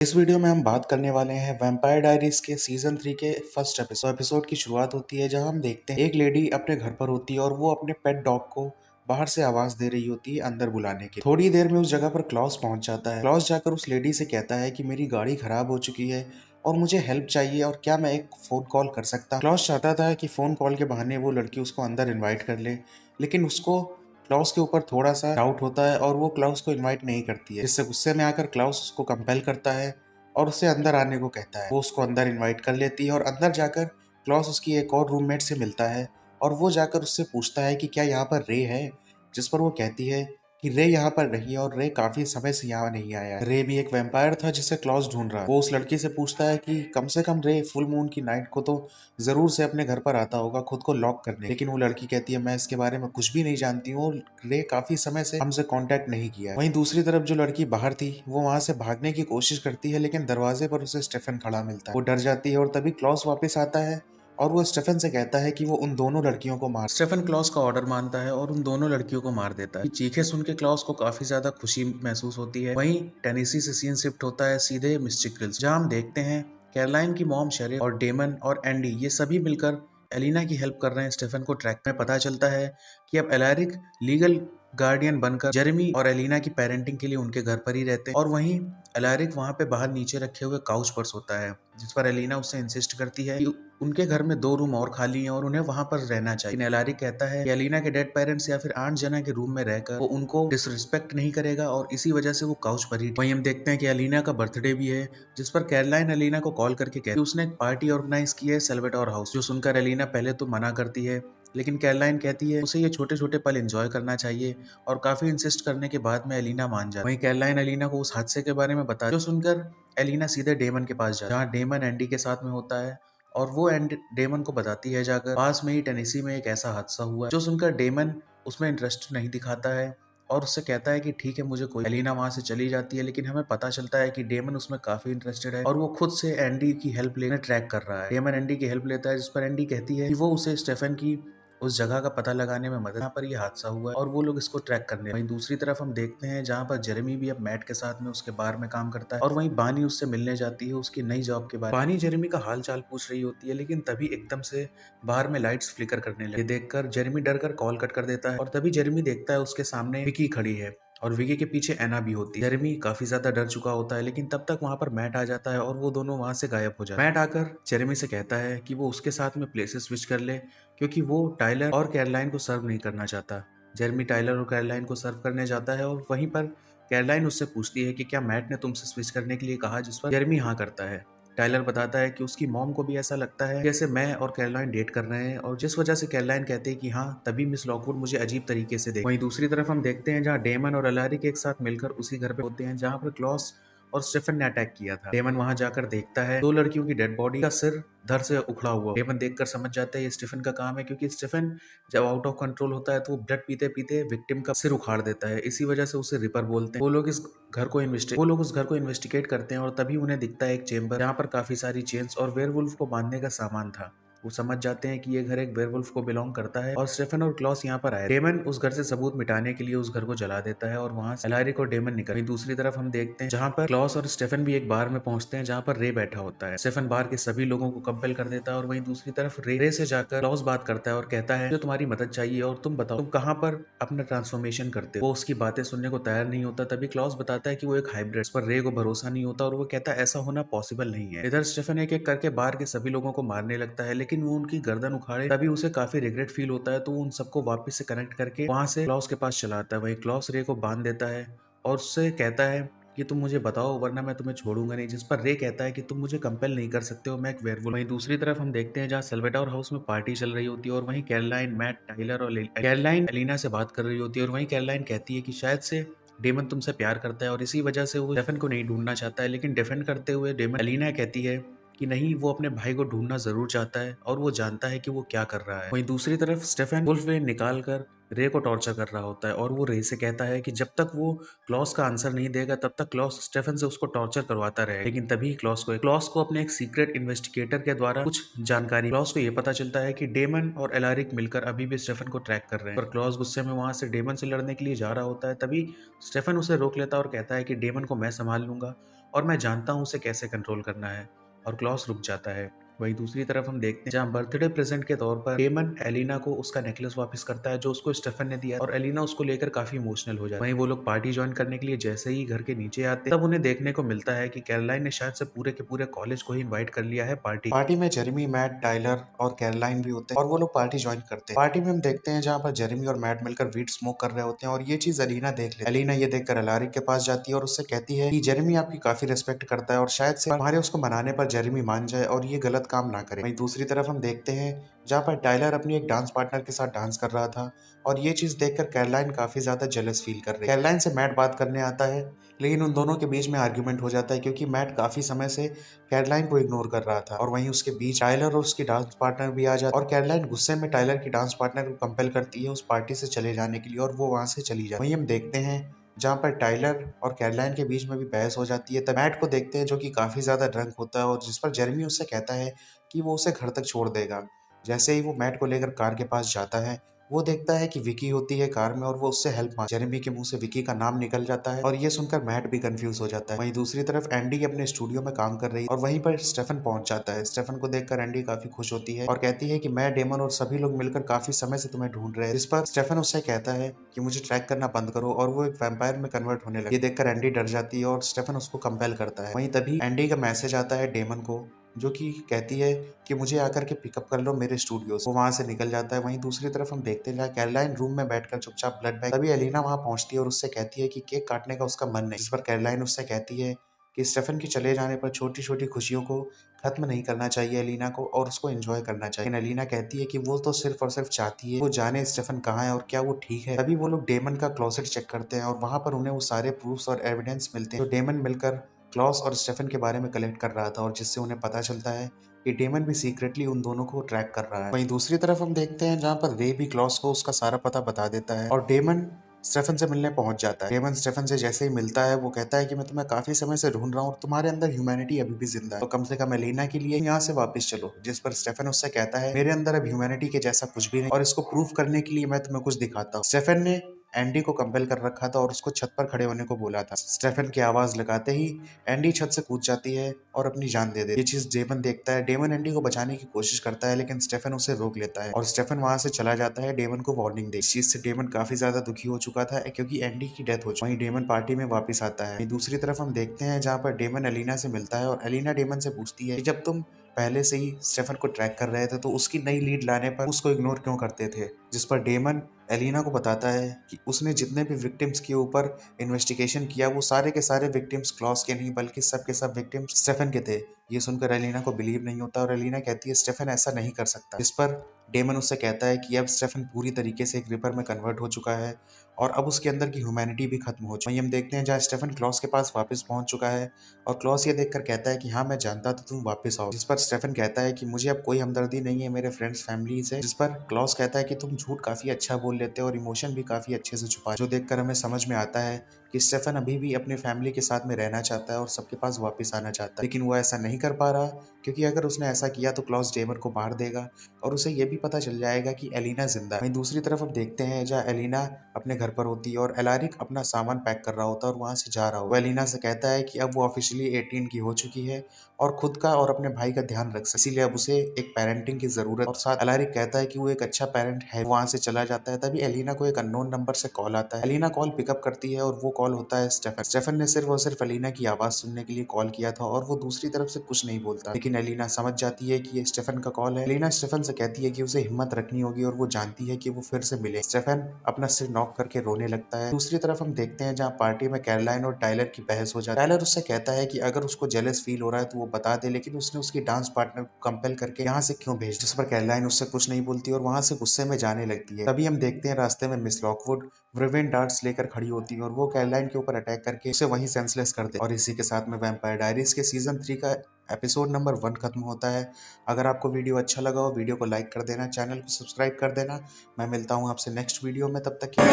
इस वीडियो में हम बात करने वाले हैं वैम्पायर डायरीज के सीजन 3 के फर्स्ट एपिसोड की शुरुआत होती है जहां हम देखते हैं एक लेडी अपने घर पर होती है और वो अपने पेट डॉग को बाहर से आवाज दे रही होती है अंदर बुलाने की। थोड़ी देर में उस जगह पर क्लॉस पहुंच जाता है। क्लॉस जाकर उस लेडी से कहता है कि मेरी गाड़ी खराब हो चुकी है और मुझे हेल्प चाहिए और क्या मैं एक फोन कॉल कर सकता हूं। क्लॉस चाहता था कि फोन कॉल के बहाने वो लड़की उसको अंदर इन्वाइट कर ले, लेकिन उसको क्लाउस के ऊपर थोड़ा सा डाउट होता है और वो क्लाउस को इनवाइट नहीं करती है, जिससे गुस्से में आकर क्लाउस उसको कंपेल करता है और उससे अंदर आने को कहता है। वो उसको अंदर इनवाइट कर लेती है और अंदर जाकर क्लॉस उसकी एक और रूममेट से मिलता है और वो जाकर उससे पूछता है कि क्या यहाँ पर रे है, जिस पर वो कहती है कि रे यहाँ पर नहीं है और रे काफी समय से यहाँ नहीं आया है। रे भी एक वैम्पायर था जिसे क्लॉस ढूंढ रहा है। वो उस लड़की से पूछता है कि कम से कम रे फुल मून की नाइट को तो जरूर से अपने घर पर आता होगा खुद को लॉक करने, लेकिन वो लड़की कहती है मैं इसके बारे में कुछ भी नहीं जानती हूँ, रे काफी समय से हमसे कांटेक्ट नहीं किया है। वहीं दूसरी तरफ जो लड़की बाहर थी वो वहां से भागने की कोशिश करती है, लेकिन दरवाजे पर उसे स्टेफन खड़ा मिलता है। वो डर जाती है और तभी क्लॉस वापस आता है और वो स्टेफन से कहता है कि वो उन दोनों लड़कियों को मार। स्टेफन क्लॉस का ऑर्डर मानता है और उन दोनों लड़कियों को मार देता है। चीखें सुन के क्लॉस को काफी ज्यादा खुशी महसूस होती है। वहीं टेनेसी से सीन शिफ्ट होता है सीधे मिस्टिक हिल्स, जहां हम देखते हैं कैरोलाइन की मॉम शेरिफ और डेमन और एंडी ये सभी मिलकर एलिना की हेल्प कर रहे हैं स्टेफन को ट्रैक में। पता चलता है कि अब एलैरिक लीगल गार्डियन बनकर जेरेमी और एलिना की पेरेंटिंग के लिए उनके घर पर ही रहते हैं और वहीं एलैरिक वहां पे बाहर नीचे रखे हुए काउच पर सोता है, जिस पर एलिना उससे इंसिस्ट करती है कि उनके घर में 2 रूम और खाली हैं और उन्हें वहां पर रहना चाहिए। लेकिन एलैरिक कहता है कि एलिना के डेड पेरेंट्स या फिर आंट जना के रूम में रहकर वो उनको डिसरिस्पेक्ट नहीं करेगा और इसी वजह से वो काउच पर ही। वहीं हम देखते हैं कि एलिना का बर्थडे भी है, जिस पर कैरोलाइन एलिना को कॉल करके कहती है उसने एक पार्टी ऑर्गेनाइज की है सेल्वेटोर हाउस, जो सुनकर एलिना पहले तो मना करती है, लेकिन कैरोलाइन कहती है उसे ये छोटे छोटे पल एंजॉय करना चाहिए और काफी इंसिस्ट करने के बाद में एलिना मान जाती है। वहीं कैरोलाइन एलिना को उस हादसे के बारे में बता, जो सुनकर एलिना सीधे डेमन के पास जाती है, जहाँ डेमन एंडी के साथ में होता है और वो डेमन को बताती है जाकर पास में ही टेनेसी में एक ऐसा हादसा हुआ है, जो सुनकर डेमन उसमें इंटरेस्ट नहीं दिखाता है और उससे कहता है कि ठीक है मुझे कोई। एलिना वहां से चली जाती है, लेकिन हमें पता चलता है कि डेमन उसमें काफी इंटरेस्टेड है और वो खुद से एंडी की हेल्प लेने ट्रैक कर रहा है। डेमन एंडी की हेल्प लेता है, जिस पर एंडी कहती है कि वो उसे स्टेफन की उस जगह का पता लगाने में मदद, जहाँ पर ये हादसा हुआ है और वो लोग इसको ट्रैक करने। वहीं दूसरी तरफ हम देखते हैं जहाँ पर जेरेमी भी अब मैट के साथ में उसके बार में काम करता है और वहीं बानी उससे मिलने जाती है उसकी नई जॉब के बारे में। बानी जेरेमी का हाल चाल पूछ रही होती है, लेकिन तभी एकदम से बाहर में लाइट्स फ्लिकर करने लगे। ये देखकर जेरेमी डर कर कॉल कट कर देता है और तभी जेरेमी देखता है उसके सामने विकी खड़ी है और विकी के पीछे एना भी होती है। जेरेमी काफी ज्यादा डर चुका होता है, लेकिन तब तक वहां पर मैट आ जाता है और वो दोनों वहां से गायब हो जाते हैं। मैट आकर जेरेमी से कहता है कि वो उसके साथ में प्लेसेस स्विच कर ले, क्योंकि वो टाइलर और कैरोलाइन को सर्व नहीं करना चाहता। जेरेमी टाइलर और कैरोलाइन को सर्व करने जाता है और वहीं पर कैरोलाइन उससे पूछती है कि क्या मैट ने तुमसे स्विच करने के लिए कहा, जिस पर जेरेमी हाँ करता है। टाइलर बताता है कि उसकी मॉम को भी ऐसा लगता है जैसे मैं और कैरोलाइन डेट कर रहे हैं और जिस वजह से कैरोलाइन कहते हैं कि हाँ, तभी मिस लॉकवुड मुझे अजीब तरीके से देख। वहीं दूसरी तरफ हम देखते हैं जहाँ डेमन और एलैरिक एक साथ मिलकर उसी घर पे होते हैं जहाँ पर क्लॉस और स्टेफन ने अटैक किया था। डेमन वहां जाकर देखता है 2 लड़कियों की डेड बॉडी का सिर धड़ से उखड़ा हुआ। डेमन देखकर समझ जाता है ये स्टेफन का काम है, क्योंकि स्टेफन जब आउट ऑफ कंट्रोल होता है तो वो ब्लड पीते पीते विक्टिम का सिर उखाड़ देता है। इसी वजह से उसे रिपर बोलते हैं। वो लोग उस घर को इन्वेस्टिगेट करते हैं और तभी उन्हें दिखता है एक चेंबर जहाँ पर काफी सारी चेन्स और वेयरवुल्फ को बांधने का सामान था। वो समझ जाते हैं कि ये घर एक वेयरवुल्फ को बिलोंग करता है और स्टेफन और क्लॉस यहाँ पर आए। डेमन उस घर से सबूत मिटाने के लिए उस घर को जला देता है और वहां से एलैरिक और डेमन निकल। वहीं दूसरी तरफ हम देखते हैं जहाँ पर क्लॉस और स्टेफन भी एक बार में पहुंचते हैं जहाँ पर रे बैठा होता है। स्टेफन बार के सभी लोगों को कंपेल कर देता है और वहीं दूसरी तरफ रे से जाकर क्लॉस बात करता है और कहता है जो तुम्हारी मदद चाहिए और तुम बताओ तुम कहाँ पर अपना ट्रांसफॉर्मेशन करते हो। वो उसकी बातें सुनने को तैयार नहीं होता। तभी क्लॉस बताता है कि वो एक हाइब्रिड, पर रे को भरोसा नहीं होता और वो कहता है ऐसा होना पॉसिबल नहीं है। इधर स्टेफन एक एक करके बार के सभी लोगों को मारने लगता है, लेकिन वो उनकी गर्दन उखाड़े तभी उसे काफी रिग्रेट फील होता है, तो उन सबको वापस से कनेक्ट करके वहां से क्लॉस के पास चला आता है। वहीं क्लॉस रे को बांध देता है और उससे कहता है कि तुम मुझे बताओ वरना मैं तुम्हें छोड़ूंगा नहीं, जिस पर रे कहता है कि तुम मुझे कंपेल नहीं कर सकते हो, मैं एक वेयरवुल्फ। वहीं दूसरी तरफ हम देखते हैं जहाँ सेल्वेटोर हाउस में पार्टी चल रही होती है और वहीं कैरोलाइन, मैट, टाइलर और कैरोलाइन एलिना से बात कर रही होती है और वहीं कैरोलाइन कहती है कि शायद से डेमन तुमसे प्यार करता है और इसी वजह से वो स्टेफन को नहीं ढूंढना चाहता है, लेकिन डिफेंड करते हुए डेमन एलिना कहती है कि नहीं, वो अपने भाई को ढूंढना जरूर चाहता है और वो जानता है कि वो क्या कर रहा है। वहीं दूसरी तरफ स्टेफन वुल्फ वेन निकाल कर रे को टॉर्चर कर रहा होता है और वो रे से कहता है कि जब तक वो क्लॉस का आंसर नहीं देगा तब तक क्लॉस स्टेफन से उसको टॉर्चर करवाता रहे। लेकिन तभी क्लॉस को अपने एक सीक्रेट इन्वेस्टिगेटर के द्वारा कुछ जानकारी, क्लॉस को ये पता चलता है कि डेमन और एलारिक मिलकर अभी भी स्टेफन को ट्रैक कर रहे हैं। पर क्लॉस गुस्से में वहां से डेमन से लड़ने के लिए जा रहा होता है, तभी स्टेफन उसे रोक लेता है और कहता है कि डेमन को मैं संभाल लूंगा और मैं जानता हूँ उसे कैसे कंट्रोल करना है। और क्लॉस रुक जाता है। वहीं दूसरी तरफ हम देखते हैं जहाँ बर्थडे प्रेजेंट के तौर पर डेमन एलिना को उसका नेकलेस वापस करता है जो उसको स्टेफन ने दिया, और एलिना उसको लेकर काफी इमोशनल हो जाती है। वहीं वो लोग पार्टी ज्वाइन करने के लिए जैसे ही घर के नीचे आते हैं तब उन्हें देखने को मिलता है कि कैरोलाइन ने शायद से पूरे के पूरे कॉलेज को ही इनवाइट कर लिया है पार्टी में जेरेमी, मैट, टाइलर और कैरोलाइन भी होते हैं और वो लोग पार्टी ज्वाइन करते हैं। पार्टी में हम देखते हैं जहाँ पर जेरेमी और मैट मिलकर वीड स्मोक कर रहे होते हैं और ये चीज एलिना देख लेती है। एलिना ये देखकर अलारिक के पास जाती है और उससे कहती है कि जेरेमी आपकी काफी रिस्पेक्ट करता है और शायद से हमारे उसको मनाने पर जेरेमी मान जाए और ये गलत काम ना करे। वहीं दूसरी तरफ हम देखते हैं जहाँ पर टाइलर अपनी एक डांस पार्टनर के साथ डांस कर रहा था और ये चीज देखकर कैरोलाइन काफी ज्यादा जेलस फील कर रही है। कैरोलाइन से मैट बात करने आता है लेकिन उन दोनों के बीच में आर्ग्यूमेंट हो जाता है क्योंकि मैट काफी समय से कैरोलाइन को इग्नोर कर रहा था। और वहीं उसके बीच टाइलर और उसकी डांस पार्टनर भी आ जाता है और कैरोलाइन गुस्से में टाइलर की डांस पार्टनर को कंपेल करती है उस पार्टी से चले जाने के लिए और वो वहां से चली जाती है। वहीं हम देखते हैं जहाँ पर टाइलर और कैरोलाइन के बीच में भी बहस हो जाती है। तब मैट को देखते हैं जो कि काफी ज्यादा ड्रंक होता है और जिस पर जेरेमी उससे कहता है कि वो उसे घर तक छोड़ देगा। जैसे ही वो मैट को लेकर कार के पास जाता है वो देखता है कि विकी होती है कार में और वो उससे हेल्प मांगती है। जेरेमी के मुंह से विकी का नाम निकल जाता है और ये सुनकर मैट भी कंफ्यूज हो जाता है। वहीं दूसरी तरफ एंडी अपने स्टूडियो में काम कर रही है और वहीं पर स्टेफन पहुंच जाता है। स्टेफन को देखकर एंडी काफी खुश होती है और कहती है कि मैं, डेमन और सभी लोग मिलकर काफी समय से तुम्हें ढूंढ रहे हैं। जिस पर स्टेफन उससे कहता है कि मुझे ट्रैक करना बंद करो और वो एक वैम्पायर में कन्वर्ट होने लगे। ये देखकर एंडी डर जाती है और स्टेफन उसको कंपेल करता है। वहीं तभी एंडी का मैसेज आता है डेमन को जो कि कहती है कि मुझे आकर के पिकअप कर लो मेरे स्टूडियो से। वो वहां से निकल जाता है। वहीं दूसरी तरफ हम देखते हैं कैरोलाइन रूम में बैठकर चुपचाप ब्लड बैग। तभी एलिना वहां पहुंचती है और उससे कहती है कि केक काटने का उसका मन नहीं। जिस पर कैरोलाइन उससे कहती है कि स्टेफन के चले जाने पर छोटी छोटी खुशियों को खत्म नहीं करना चाहिए एलिना को और उसको एंजॉय करना चाहिए। लेकिन एलिना कहती है कि वो तो सिर्फ और सिर्फ चाहती है वो जाने स्टेफन कहाँ है और क्या वो ठीक है। तभी वो लोग डेमन का क्लोसेट चेक करते हैं और वहां पर उन्हें वो सारे प्रूफ्स और एविडेंस मिलते हैं जो डेमन मिलकर क्लॉस और स्टेफन के बारे में कलेक्ट कर रहा था और जिससे उन्हें पता चलता है कि डेमन भी सीक्रेटली उन दोनों को ट्रैक कर रहा है। वहीं दूसरी तरफ हम देखते हैं जहाँ पर रे भी क्लॉस को उसका सारा पता बता देता है और डेमन स्टेफन से मिलने पहुंच जाता है। डेमन स्टेफन से जैसे ही मिलता है वो कहता है कि मैं तुम्हें काफी समय से ढूंढ रहा हूँ और तुम्हारे अंदर ह्यूमैनिटी अभी भी जिंदा है तो कम से कम एलिना के लिए यहाँ से वापस चलो। जिस पर स्टेफन उससे कहता है मेरे अंदर अब ह्यूमैनिटी के जैसा कुछ भी नहीं और इसको प्रूव करने के लिए मैं तुम्हें कुछ दिखाता हूँ। स्टेफन ने एंडी को कंपेल कर रखा था और उसको छत पर खड़े होने को बोला था। स्टेफन की आवाज लगाते ही एंडी छत से कूद जाती है और अपनी जान दे देती है। ये चीज डेमन देखता है। डेमन एंडी को बचाने की कोशिश करता है लेकिन स्टेफन उसे रोक लेता है और स्टेफन वहां से चला जाता है डेमन को वार्निंग दे। इस चीज से डेमन काफी ज्यादा दुखी हो चुका था क्योंकि एंडी की डेथ हो चुकी। वहीं डेमन पार्टी में वापस आता है। दूसरी तरफ हम देखते हैं जहाँ पर डेमन एलिना से मिलता है और एलिना डेमन से पूछती है कि जब तुम पहले से ही स्टेफन को ट्रैक कर रहे थे तो उसकी नई लीड लाने पर उसको इग्नोर क्यों करते थे। जिस पर डेमन एलिना को बताता है कि उसने जितने भी विक्टिम्स के ऊपर इन्वेस्टिगेशन किया वो सारे के सारे विक्टिम्स क्लॉस के नहीं बल्कि सब के सब विक्टिम्स स्टेफन के थे। ये सुनकर एलिना को बिलीव नहीं होता और एलिना कहती है स्टेफन ऐसा नहीं कर सकता। जिस पर डेमन उससे कहता है कि अब स्टेफन पूरी तरीके से एक रिपर में कन्वर्ट हो चुका है और अब उसके अंदर की ह्यूमैनिटी भी खत्म हो चुकी है। हम देखते हैं जहाँ स्टेफन क्लॉस के पास वापस पहुंच चुका है और क्लॉस ये देखकर कहता है कि हाँ मैं जानता था तुम वापस आओ। जिस पर स्टेफन कहता है कि मुझे अब कोई हमदर्दी नहीं है मेरे फ्रेंड्स फैमिली से। जिस पर क्लॉस कहता है कि तुम झूठ काफी अच्छा बोल लेते हो और इमोशन भी काफी अच्छे से छुपा, जो देखकर हमें समझ में आता है कि स्टेफन अभी भी अपने फैमिली के साथ में रहना चाहता है और सबके पास वापस आना चाहता है लेकिन वो ऐसा नहीं कर पा रहा क्योंकि अगर उसने ऐसा किया तो क्लॉस डेमन को मार देगा और उसे ये भी पता चल जाएगा कि एलिना जिंदा है। वहीं दूसरी तरफ हम देखते हैं जहाँ एलिना अपने घर पर होती है और एलारिक अपना सामान पैक कर रहा होता है और वहां से जा रहा होता है। वो एलिना से कहता है कि अब वो ऑफिशियली 18 की हो चुकी है और खुद का और अपने भाई का ध्यान रख सकती है, इसीलिए अब उसे एक पेरेंटिंग की जरूरत और साथ एलारिक कहता है कि वो एक अच्छा पेरेंट है। वहां से चला जाता है। तभी एलिना को एक अननोन नंबर से कॉल आता है। एलिना कॉल पिकअप करती है और वो कॉल होता है स्टेफन। स्टेफन ने सिर्फ और सिर्फ एलिना की आवाज सुनने के लिए कॉल किया था और वो दूसरी तरफ से कुछ नहीं बोलता लेकिन एलिना समझ जाती है कि ये स्टेफन का कॉल है। एलिना स्टेफन से कहती है कि उसे हिम्मत रखनी होगी और वो जानती है कि वो फिर से मिले। स्टेफन अपना सिर नॉक करके रोने लगता है। दूसरी तरफ हम देखते हैं जहाँ पार्टी में कैरोलाइन और टाइलर की बहस हो जाती है। टाइलर उससे कहता है कि अगर उसको जेलस फील हो रहा है तो वो बता दे लेकिन उसने उसकी डांस पार्टनर को कंपेल करके यहाँ से क्यों भेज। जिस पर कैरोलाइन उससे कुछ नहीं बोलती और वहां से गुस्से में जाने लगती है। तभी हम देखते हैं रास्ते में मिस लॉकवुड ब्रिवेन डार्ट्स लेकर खड़ी होती है और वो कैरोलाइन के ऊपर अटैक करके उसे वहीं सेंसलेस कर दे और इसी के साथ में वैम्पायर डायरीज के सीजन 3 का एपिसोड नंबर 1 खत्म होता है। अगर आपको वीडियो अच्छा लगा हो वीडियो को लाइक कर देना, चैनल को सब्सक्राइब कर देना। मैं मिलता हूँ आपसे नेक्स्ट वीडियो में, तब तक के लिए।